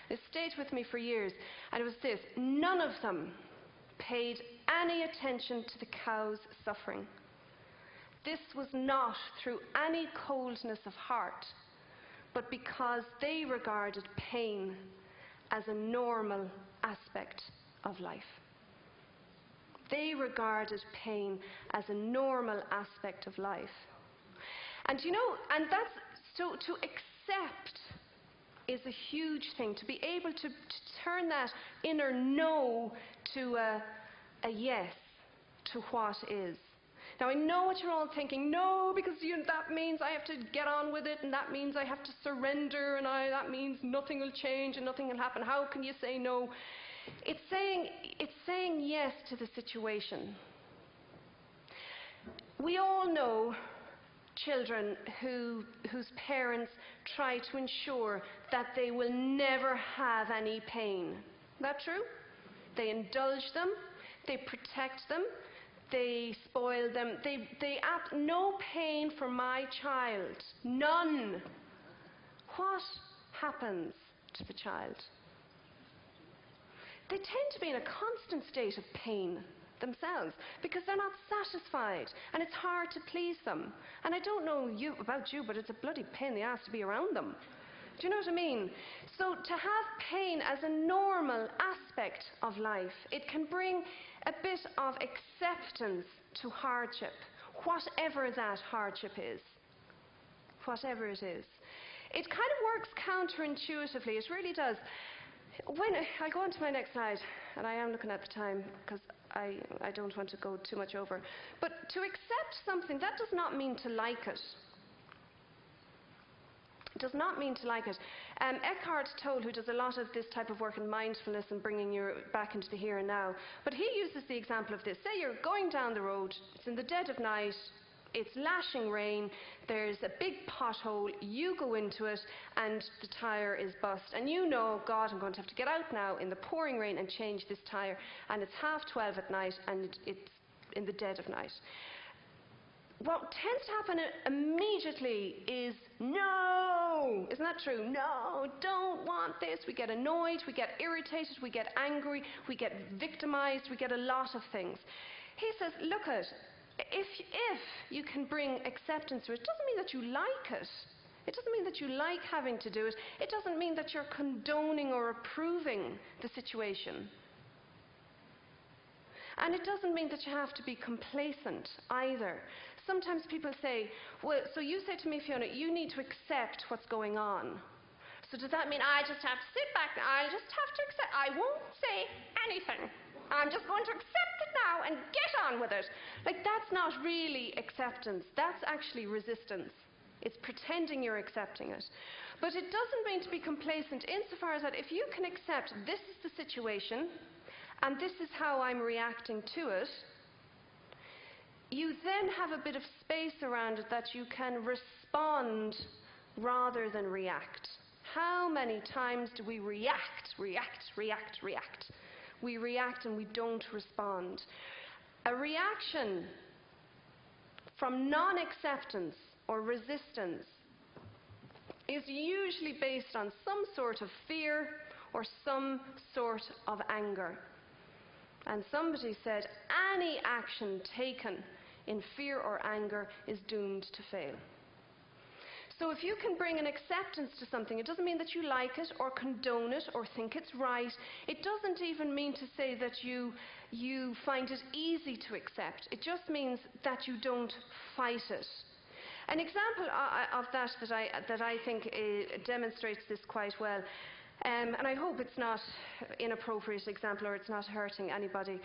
It stayed with me for years, and it was this: none of them paid any attention to the cow's suffering. This was not through any coldness of heart, but because they regarded pain as a normal aspect of life. They regarded pain as a normal aspect of life. And and that's, so to accept is a huge thing, to be able to turn that inner no to a yes to what is. Now, I know what you're all thinking: no, because that means I have to get on with it, and that means I have to surrender, and that means nothing will change and nothing will happen. How can you say no? It's saying yes to the situation. We all know children whose parents try to ensure that they will never have any pain. Is that true? They indulge them, they protect them, they spoil them. No pain for my child. None. What happens to the child? They tend to be in a constant state of pain themselves because they're not satisfied, and it's hard to please them. And I don't know about you, but it's a bloody pain in the ass to be around them. Do you know what I mean? So to have pain as a normal aspect of life, it can bring a bit of acceptance to hardship, whatever that hardship is. Whatever it is. It kind of works counterintuitively, it really does. When I go on to my next slide, and I am looking at the time because I don't want to go too much over, but to accept something, that does not mean to like it. It does not mean to like it. Eckhart Tolle, who does a lot of this type of work in mindfulness and bringing you back into the here and now, but he uses the example of this. Say you're going down the road, it's in the dead of night, it's lashing rain, there's a big pothole, you go into it, and the tyre is bust. And you know, God, I'm going to have to get out now in the pouring rain and change this tyre, and it's 12:30 at night, and it's in the dead of night. What tends to happen immediately is, no! Isn't that true? No, don't want this. We get annoyed, we get irritated, we get angry, we get victimized, we get a lot of things. He says, look, if you can bring acceptance to it, it doesn't mean that you like it. It doesn't mean that you like having to do it. It doesn't mean that you're condoning or approving the situation. And it doesn't mean that you have to be complacent either. Sometimes people say, well, so you say to me, Fiona, you need to accept what's going on. So does that mean I just have to sit back, I just have to accept, I won't say anything. I'm just going to accept it now and get on with it. Like, that's not really acceptance. That's actually resistance. It's pretending you're accepting it. But it doesn't mean to be complacent insofar as that if you can accept this is the situation and this is how I'm reacting to it, you then have a bit of space around it that you can respond rather than react. How many times do we react? We react and we don't respond. A reaction from non-acceptance or resistance is usually based on some sort of fear or some sort of anger. And somebody said any action taken in fear or anger is doomed to fail. So if you can bring an acceptance to something, it doesn't mean that you like it or condone it or think it's right. It doesn't even mean to say that you find it easy to accept. It just means that you don't fight it. An example of that I think demonstrates this quite well, and I hope it's not an inappropriate example or it's not hurting anybody,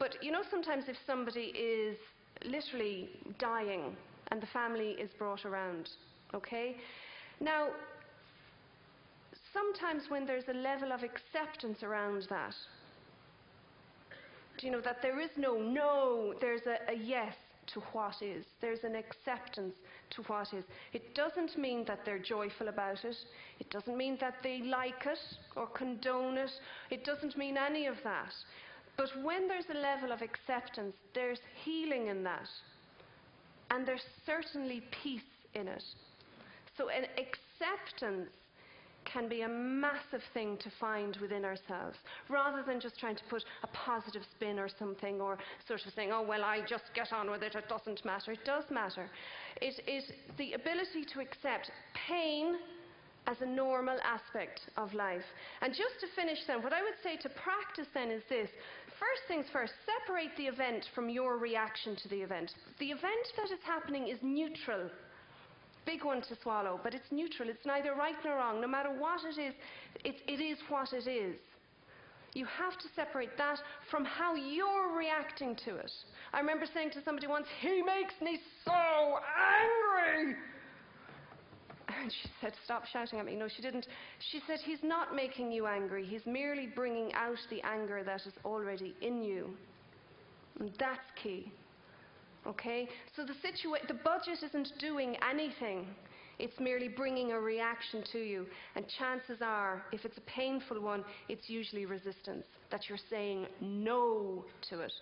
but you know, sometimes if somebody is literally dying and the family is brought around, okay? Now, sometimes when there's a level of acceptance around that, do you know that there is no, there's a yes to what is. There's an acceptance to what is. It doesn't mean that they're joyful about it. It doesn't mean that they like it or condone it. It doesn't mean any of that. But when there's a level of acceptance, there's healing in that. And there's certainly peace in it. So an acceptance can be a massive thing to find within ourselves, rather than just trying to put a positive spin or something, or sort of saying, oh, well, I just get on with it, it doesn't matter. It does matter. It is the ability to accept pain as a normal aspect of life. And just to finish then, what I would say to practice then is this. First things first, separate the event from your reaction to the event. The event that is happening is neutral. Big one to swallow, but it's neutral. It's neither right nor wrong. No matter what it is, it is what it is. You have to separate that from how you're reacting to it. I remember saying to somebody once, he makes me so angry. And she said, stop shouting at me. No, she didn't. She said, he's not making you angry. He's merely bringing out the anger that is already in you. And that's key. Okay? So the budget isn't doing anything. It's merely bringing a reaction to you. And chances are, if it's a painful one, it's usually resistance, that you're saying no to it.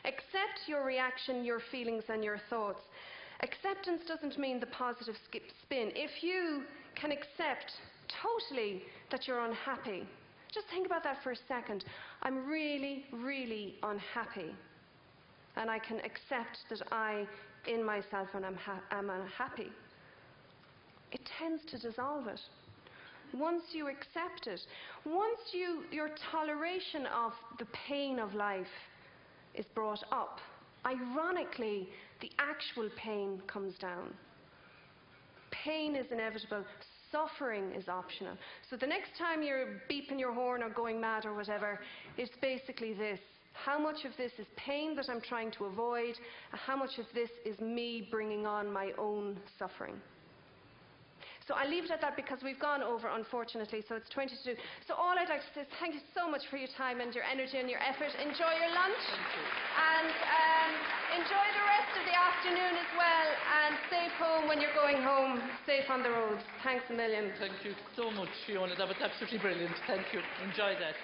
Accept your reaction, your feelings, and your thoughts. Acceptance doesn't mean the positive spin. If you can accept totally that you're unhappy, just think about that for a second. I'm really, really unhappy. And I can accept that I, in myself, am unhappy. It tends to dissolve it. Once you accept it, once your toleration of the pain of life is brought up, ironically, the actual pain comes down. Pain is inevitable. Suffering is optional. So the next time you're beeping your horn or going mad or whatever, it's basically this. How much of this is pain that I'm trying to avoid? How much of this is me bringing on my own suffering? So I'll leave it at that because we've gone over, unfortunately, so it's 20 to 2. So all I'd like to say is thank you so much for your time and your energy and your effort. Enjoy your lunch. And enjoy the rest of the afternoon as well. And safe home when you're going home. Safe on the roads. Thanks a million. Thank you so much, Fiona. That was absolutely brilliant. Thank you. Enjoy that.